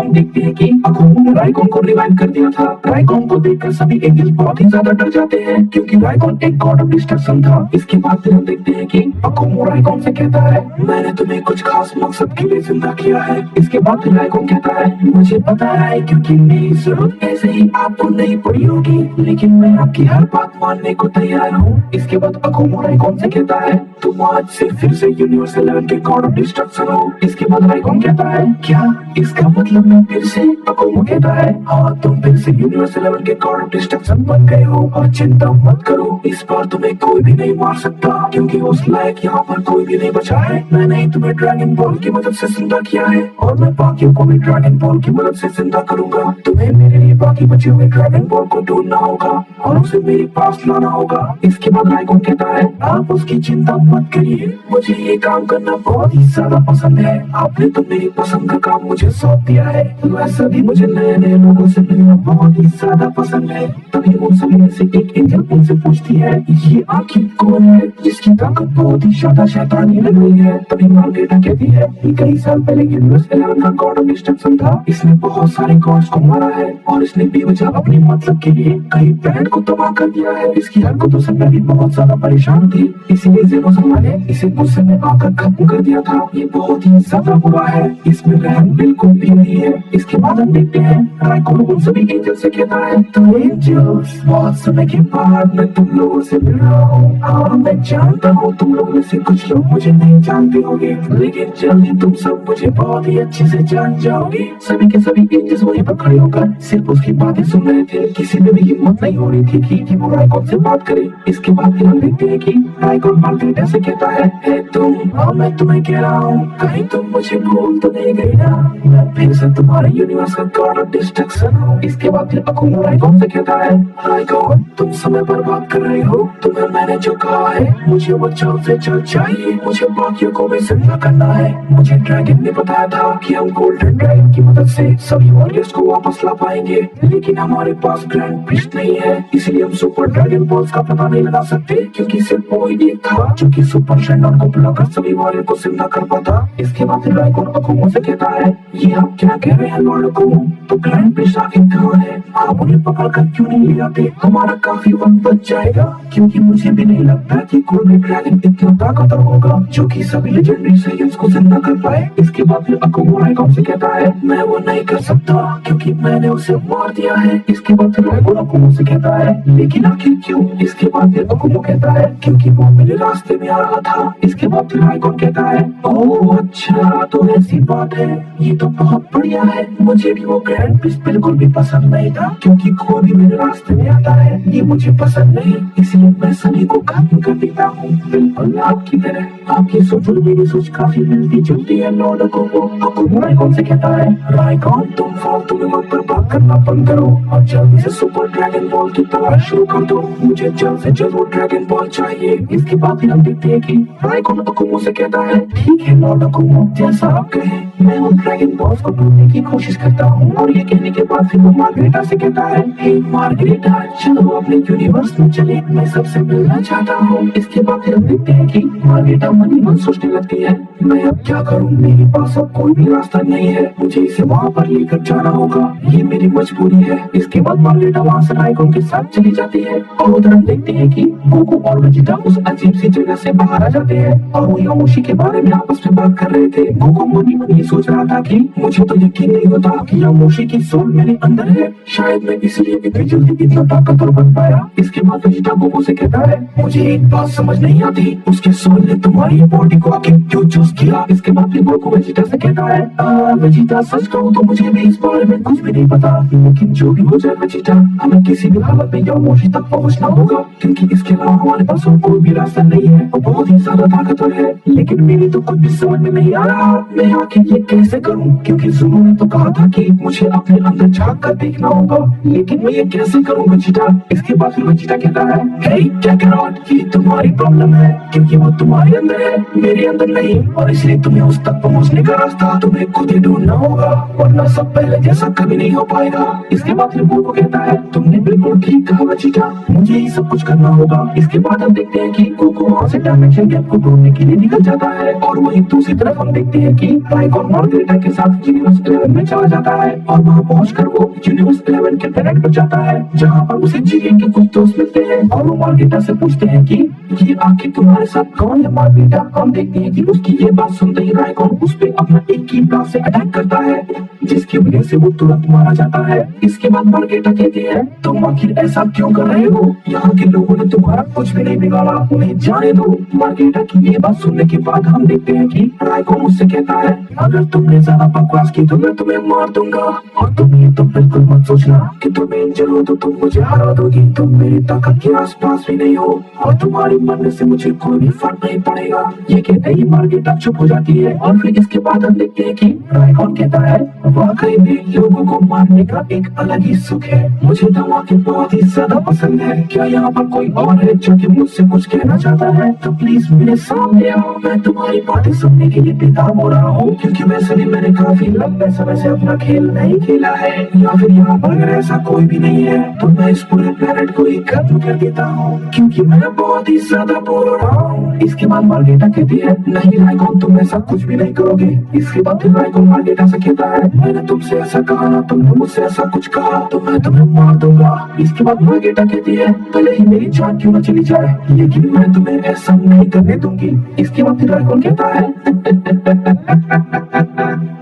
हम देखते हैं कि अकुमो ने राइकोन को रिवाइव कर दिया था। राइकोन को देखकर सभी एंजल्स बहुत ही ज्यादा डर जाते हैं क्योंकि राइकोन एक गॉड ऑफ डिस्ट्रक्शन था। इसके बाद फिर हम देखते हैं कि अकुमो राइकोन से कहता है, मैंने तुम्हें कुछ खास मकसद के लिए जिंदा किया है। इसके बाद फिर राइकोन कहता है, मुझे पता है क्योंकि मेरी जरूरत ऐसे ही आपको नहीं पड़ी होगी, लेकिन मैं आपकी हर बात मानने को तैयार हूँ। इसके बाद अकुमो राइकोन से कहता है, तुम आज से फिर से यूनिवर्स 11 के गॉड ऑफ डिस्ट्रक्शन हो। इसके बाद राइकोन कहता है, क्या इसका मतलब मैं फिर से? अकुमो कहता है, हाँ तुम फिर से यूनिवर्स 11 के गॉड ऑफ डिस्ट्रक्शन बन गए हो और चिंता मत करो, इस बार तुम्हें कोई भी नहीं मार सकता क्योंकि उस लायक यहाँ पर कोई भी नहीं बचा है। मैंने ही तुम्हें ड्रैगन बॉल की मदद से जिंदा किया है और मैं बाकियों को भी ड्रैगन बॉल की मदद से जिंदा करूंगा। तुम्हें मेरे लिए बाकी बचे हुए ड्रैगन बॉल को ढूंढना होगा और उसे मेरे पास लाना होगा। इसके बाद राइकोन कहता है, आप उसकी चिंता मत करिए, मुझे ये काम करना बहुत ही ज्यादा पसंद है। आपने तो मेरी पसंद का काम मुझे सौंप दिया है। वैसे भी मुझे नए नए लोगों से मिलना बहुत ही ज्यादा पसंद है। तभी उन सभी में से एक एंजल उनसे पूछती है, ये आखिर कौन है जिसकी ताकत बहुत ही ज्यादा शैतानी लग रही है? तभी मार्गरेटा कहती है, कई साल पहले यूनिवर्स 11 का गॉड ऑफ डिस्ट्रक्शन था। इसने बहुत सारे गॉड्स को मारा है और इसने बेवजह अपने मतलब के लिए कई प्लैनेट को तबाह कर दिया है। इसकी हरकतों से मैं भी बहुत ज्यादा परेशान थी, इसीलिए जेनोसामा ने इसे गुस्से में आकर खत्म कर दिया था। ये बहुत ही ज्यादा बुरा है, इसमें रहम बिल्कुल भी नहीं है। इसके बाद हम देखते हैं राइकोन उन सभी एंजल से कहता है, तो एंजल्स, बहुत समय के बाद मैं तुम लोगों से मिल रहा हूँ। हाँ मैं जानता हूँ तुम लोगों में से कुछ लोग मुझे नहीं जानते होंगे, लेकिन जल्दी तुम सब मुझे बहुत ही अच्छे से जान जाओगे। सभी के सभी एंजल्स वहीं पर खड़े होकर सिर्फ उसकी बातें सुन रहे थे। किसी में भी हिम्मत नहीं हो रही थी कि वो राइकोन से बात करे। इसके बाद फिर हम देखते हैं कि राइकोन मार्गरेटा से कहता है, तुम, हाँ मैं तुम्हें कह रहा हूँ, कहीं तुम मुझे भूल तो नहीं गई ना? मैं फिर से तुम्हारे यूनिवर्स का गॉड ऑफ डिस्ट्रक्शन हूँ। इसके बाद फिर अकुमो राइकोन से कहता है, राइकोन तुम समय बर्बाद कर रहे हो, तुम्हें मैंने जो कहा है मुझे वो जल्द से जल्द चाहिए। मुझे बाकियों को भी जिंदा करना है। मुझे ड्रैगन ने बताया था कि हम गोल्डन ड्रैगन की मदद से सभी वॉरियर्स को वापस ला पाएंगे, लेकिन हमारे पास ग्रैंड प्रिस्ट नहीं है, इसलिए हम सुपर ड्रैगन बॉल्स का पता नहीं लगा सकते क्योंकि सिर्फ वो ही एक था जो कि सुपर शैंडॉन को बुलाकर सभी वॉरियर को जिंदा कर पाता। इसके बाद फिर राइकोन अकुमो से कहता है, ये आप क्या कह रहे हैं लॉर्ड अकुमो? तो ग्रैंड प्रिस्ट आखिर कहाँ है? आप उन्हें पकड़ कर क्यों नहीं ले आते? हमारा काफी वक्त बच जाएगा, क्योंकि मुझे भी नहीं लगता कि कोई भी ड्रैगन इतना ताकतवर होगा जो कि सभी लेजेंडरी साइयंस को जिंदा कर पाए। इसके बाद फिर अकुमो राइकोन से कहता है, मैं वो नहीं कर सकता क्योंकि मैंने उसे मार दिया है। इसके बाद फिर राइकोन अकुमो से कहता है, लेकिन आखिर क्यों? इसके बाद फिर अकुमो कहता है, क्योंकि वो मेरे रास्ते में आ रहा था। इसके बाद फिर राइकोन कहता है, ओह अच्छा तो ऐसी बात है, ये तो बहुत बढ़िया है। मुझे भी वो ग्रैंड प्रिस्ट बिल्कुल भी पसंद नहीं था क्योंकि कोई भी मेरे रास्ते में आता है ये मुझे पसंद नहीं, इसलिए मैं सभी को खत्म कर देता हूँ। बिल्कुल आपकी तरह, आपकी सोच और मेरी सोच काफी मिलती जुलती है लॉर्ड अकुमो। अकुमो राइकोन से कहता है, राइकोन तुम फालतू में वक्त बर्बाद करना बंद करो और जल्दी से सुपर ड्रैगन बॉल की तलाश शुरू कर दो। मुझे जल्द से जल्द वो ड्रैगन बॉल चाहिए। इसके बाद फिर हम देखते हैं कि राइकोन अकुमो से कहता है, ठीक है लॉर्ड अकुमो, जैसा आप कहें मैं उन ड्रैगन बॉल्स को ढूंढने की कोशिश करता हूँ। और ये कहने के बाद फिर वो मार्गरेटा से कहता है, हे मार्गरेटा चलो अपने यूनिवर्स में चले, मैं सबसे मिलना चाहता हूँ। इसके बाद फिर हम देखते हैं कि मार्गरेटा मन ही मन सोचने लगती है, मैं अब क्या करूँ, मेरे पास अब कोई भी रास्ता नहीं है, मुझे इसे वहाँ पर लेकर जाना होगा, ये मेरी मजबूरी है। इसके बाद मार्गरेटा वहाँ से राइकोन के साथ चली जाती है और उधर हम देखते हैं कि गोकू और वेजिटा उस अजीब सी जगह से बाहर आ जाते हैं और वो यामोशी के बारे में आपस में बात कर रहे थे। गोकू मन ही मन ये सोच रहा था कि मुझे तो यकीन नहीं होता कि यामोशी की सोल मेरे अंदर है, शायद मैं इसलिए इतनी जल्दी इतना ताकतवर बन पाया। इसके बाद वेजिटा गोकू से कहता है, मुझे एक बात समझ नहीं आती, उसके सोल ने तुम्हारी बॉडी को आखिर क्यों चूज किया? इसके बाद फिर गोकू वेजिटा से कहता है, वेजिटा सच कहूँ तो मुझे भी इस बारे में कुछ भी नहीं पता, लेकिन जो भी हो जाए वेजिटा, हमें किसी भी हालत में यामोशी तक पहुँचना होगा क्योंकि इसके अलावा हमारे पास और कोई भी रास्ता नहीं है। वो बहुत ही ज्यादा ताकतवर है, लेकिन मेरी तो कुछ भी समझ में नहीं आ रहा मैं आखिर ये कैसे करूँ, क्योंकि जुनू ने तो कहा था कि मुझे अपने अंदर झांक कर देखना होगा, लेकिन मैं ये कैसे करूँ वेजिटा? इसके बाद फिर वेजिटा कहता है, हे कैकरॉट, ये तुम्हारी प्रॉब्लम है क्योंकि वो तुम्हारे अंदर है, मेरे अंदर नहीं, और इसलिए तुम्हें उस तक पहुँचने का रास्ता तुम्हें खुद ही ढूंढना होगा, वरना सब पहले जैसा कभी नहीं हो पाएगा। इसके बाद फिर गोकू कहता है, तुमने बिल्कुल ठीक कहा वेजिटा, मुझे ही सब कुछ करना होगा। इसके बाद हम देखते हैं कि गोकू वहाँ से डायमेंशन गैप को ढूंढने के लिए निकल जाता है। और वहीं दूसरी तरफ हम देखते हैं कि राइकॉन मार्गरेटा के साथ यूनिवर्स 11 में चला जाता है और वहां पहुंचकर वो यूनिवर्स 11 के प्लेनेट पर जाता है, जहां पर उसे जीलियन के कुछ दोस्त मिलते हैं और वो मार्गरेटा से पूछते हैं कि ये आखिर तुम्हारे साथ कौन है मार्गरेटा। हम देखते हैं कि उसकी ये बात सुनते ही राइकॉन उस पे अपना एक की ब्लास्ट से अटैक करता है, जिसकी वजह से वो तुरंत मारा जाता है। इसके बाद मार्गरेटा कहती है तुम आखिर ऐसा क्यों कर रहे हो, यहाँ के लोगों ने तुम्हारा कुछ भी नहीं बिगाड़ा, उन्हें जाने दो। मार्गरेटा की ये बात सुनने के बाद हम देखते हैं कि राइकॉन उससे कहता है अगर तुमने ज्यादा बकवास की तो मैं तुम्हें मार दूंगा, और तुम ये तो बिल्कुल मत सोचना कि तुम एंजल हो तो तुम मुझे हरा दोगी। तुम मेरी ताकत के आसपास भी नहीं हो और तुम्हारी मरने से मुझे कोई भी फर्क नहीं पड़ेगा। ये कहते ही मार्गरेटा चुप हो जाती है और फिर इसके बाद हम देखते हैं कि राइकॉन कहता है वाकई में लोगों को मारने का एक अलग ही सुख है, मुझे धमाके बहुत ही ज्यादा पसंद है। क्या यहाँ पर कोई और है जो कि मुझसे कुछ कहना चाहता है तो प्लीज मेरे सामने आओ, मैं तुम्हारी बातें सुनने के लिए बेताब हो रहा हूँ, क्योंकि वैसे भी मैंने काफी लंबे समय से अपना खेल नहीं खेला है। या फिर यहाँ पर अगर ऐसा कोई भी नहीं है तो मैं इस पूरे प्लेनेट को ही खत्म कर देता हूँ, क्योंकि मैं बहुत ही ज्यादा बोर हो रहा हूँ। इसके बाद मार्गरेटा कहती है नहीं राइकॉन तुम ऐसा कुछ भी नहीं करोगे। इसके बाद फिर राइकॉन मार्गरेटा से कहता है मैंने तुमसे ऐसा कहा ना, तुमने मुझसे ऐसा कुछ कहा तो मैं तुम्हें मार दूंगा। इसके बाद मार्गरेटा कहती है भले ही मेरी जान क्यों न चली जाए लेकिन मैं तुम्हें ऐसा नहीं करने दूंगी। इसके बाद फिर राइकॉन कहता है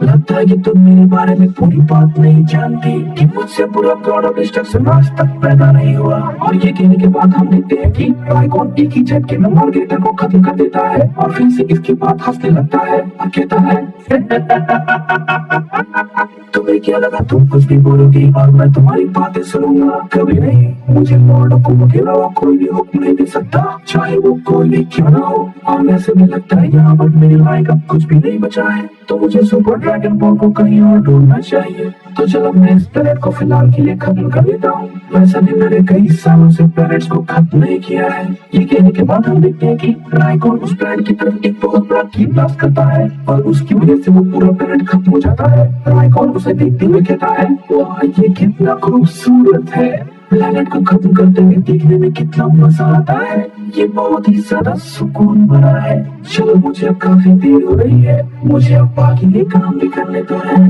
लगता है कि तुम मेरे बारे में पूरी बात नहीं जानती कि मुझसे पूरा गॉड ऑफ डिस्ट्रक्शन आज तक पैदा नहीं हुआ। और ये कहने के बाद हम देखते हैं कि राइकॉन एक ही झटके में मार्गरेटा को खत्म कर देता है और फिर से इसके बाद हंसने लगता है और कहता है तुम्हें क्या लगा तुम कुछ भी बोलोगी और मैं तुम्हारी बातें सुनूंगा? कभी नहीं। मुझे लॉर्ड हुकुम के अलावा कोई भी हुक्म नहीं दे सकता, चाहे वो कोई भी क्यों ना हो। और वैसे भी लगता है यहाँ पर मेरे लायक अब कुछ भी नहीं बचा है, तो मुझे सुपर ड्रैगन बॉल को कहीं और ढूंढना चाहिए। तो चलो मैं इस प्लेनेट को फिलहाल के लिए खत्म कर देता हूँ। वैसे भी मैंने कई सालों से प्लेनेट्स को खत्म नहीं किया है। ये कहने के बाद हम देखते हैं कि राइकॉन उस प्लेनेट की तरफ एक बहुत बड़ा की ब्लास्ट करता है और उसकी वजह से वो पूरा प्लेनेट खत्म हो जाता है। राइकॉन उसे देखते हुए कहता है वाह ये कितना खूबसूरत है, प्लेनेट को खत्म करते हुए देखने में कितना मजा आता है, ये बहुत ही ज्यादा सुकून भरा है। चलो मुझे अब काफी देर हो रही है, मुझे अब बाकी के काम भी करने तो है।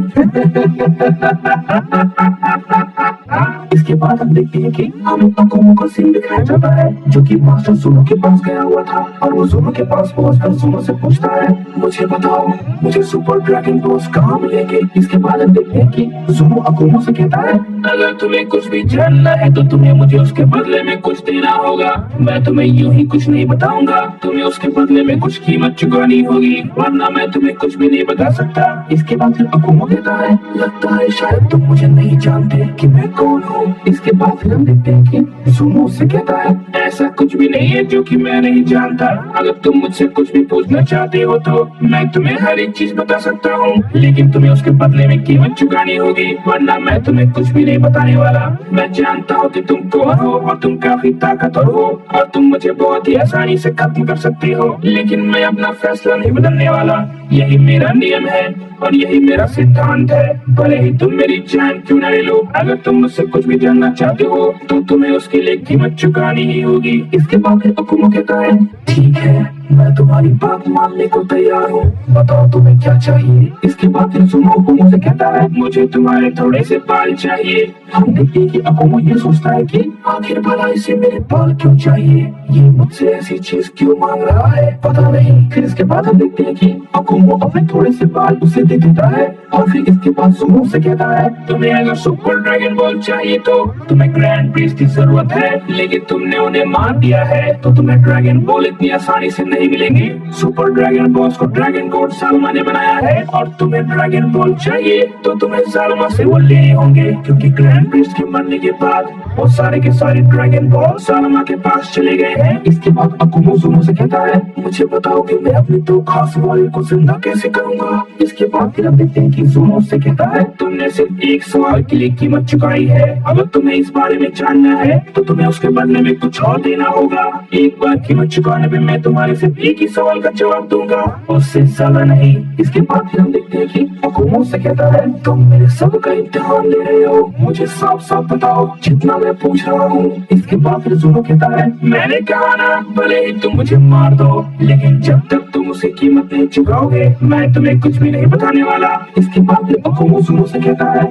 इसके बाद हम देखते हैं कि हमें अकोमो का सीन दिखाया जाता है जो कि मास्टर ज़ोनो के पास गया हुआ था और वो ज़ोनो के पास पहुंचकर ज़ोनो से पूछता है मुझे बताओ मुझे सुपर ड्रैगन बॉल्स कहाँ मिलेंगे। इसके बाद हम देखते हैं कि ज़ोनो अकोमो से कहता है अगर तुम्हें कुछ भी जानना है तो तुम्हें मुझे उसके बदले में कुछ देना होगा। मैं तुम्हें यूं ही कुछ नहीं बताऊंगा, तुम्हें उसके बदले में कुछ कीमत चुकानी होगी, वरना मैं तुम्हें कुछ भी नहीं बता सकता। इसके बाद फिर अकोमो कहता है लगता है शायद तुम मुझे नहीं जानते कि मैं कौन हूँ। इसके बाद फिर हम देखते हैं कि ज़ोनो उससे कहता है ऐसा कुछ भी नहीं है जो कि मैं नहीं जानता, अगर तुम मुझसे कुछ भी पूछना चाहते हो तो मैं तुम्हें हर एक चीज बता सकता हूँ, लेकिन तुम्हें उसके बदले में कीमत चुकानी होगी, वरना मैं तुम्हें कुछ भी नहीं बताने वाला। मैं जानता हूँ कि तुम कौन हो और तुम काफी ताकतवर हो और तुम मुझे बहुत ही आसानी से खत्म कर सकते हो, लेकिन मैं अपना फैसला नहीं बदलने वाला। यही मेरा नियम है और यही मेरा सिद्धांत है, भले ही तुम मेरी जान क्यों न ले लो। अगर तुम मुझसे कुछ भी जानना चाहते हो तो तुम्हें उसके लिए कीमत चुकानी ही होगी। इसके बाद फिर अकुमो कहता है ठीक है मैं तुम्हारी बात मानने को तैयार हूँ, बताओ तुम्हें क्या चाहिए। इसके बाद फिर ज़ोनो अकुमो से कहता है मुझे तुम्हारे थोड़े से बाल चाहिए। हम देखते हैं कि अकुमो ये सोचता है कि आखिर भला इसे मेरे बाल क्यों चाहिए, ये मुझसे ऐसी चीज क्यों मांग रहा है, पता नहीं। फिर इसके बाद हम देखते हैं कि अकुमो अपने थोड़े से बाल उसे दे देता है और फिर इसके बाद ज़ोनो से कहता है तुम्हें अगर सुपर ड्रैगन बॉल चाहिए तो तुम्हें ग्रैंड प्रिंस की जरूरत है, लेकिन तुमने उन्हें मार दिया है तो तुम्हें ड्रैगन बॉल इतनी आसानी से नहीं मिलेंगे। सुपर ड्रैगन बॉल्स को ड्रैगन गॉड सालमा ने बनाया है और तुम्हें ड्रैगन बॉल चाहिए तो तुम्हें सालमा से वो लेने होंगे, क्योंकि ग्रैंड प्रिंस के मरने के बाद वो सारे के सारे ड्रैगन बॉल सालमा के पास चले गए हैं। इसके बाद अकुमो ज़ोनो से कहता है मुझे बताओ कि मैं अपने दो खास वाले को जिंदा कैसे करूंगा। इसके बाद फिर हम देखते हैं कि ज़ोनो से कहता है तुमने सिर्फ एक सवाल के लिए कीमत चुकाई है, अगर तुम्हें इस बारे में जानना है तो तुम्हें उसके बदले में कुछ और देना होगा। एक बार कीमत चुकाने पे मैं तुम्हारे से सिर्फ एक ही सवाल का जवाब दूंगा, उससे ज्यादा नहीं। इसके बाद फिर हम देखते हैं कि अकू मुझसे कहता है, तुम मेरे सब का इम्तिहान ले रहे हो, मुझे साफ साफ बताओ जितना मैं पूछ रहा हूँ। इसके बाद फिर जुनो कहता है, मैंने कहा ना भले ही तुम मुझे मार दो, लेकिन जब तक तुम उसे कीमत नहीं चुकाओगे मैं तुम्हें कुछ भी नहीं बताने वाला। इसके बाद फिर अकू जुनो से कहता है,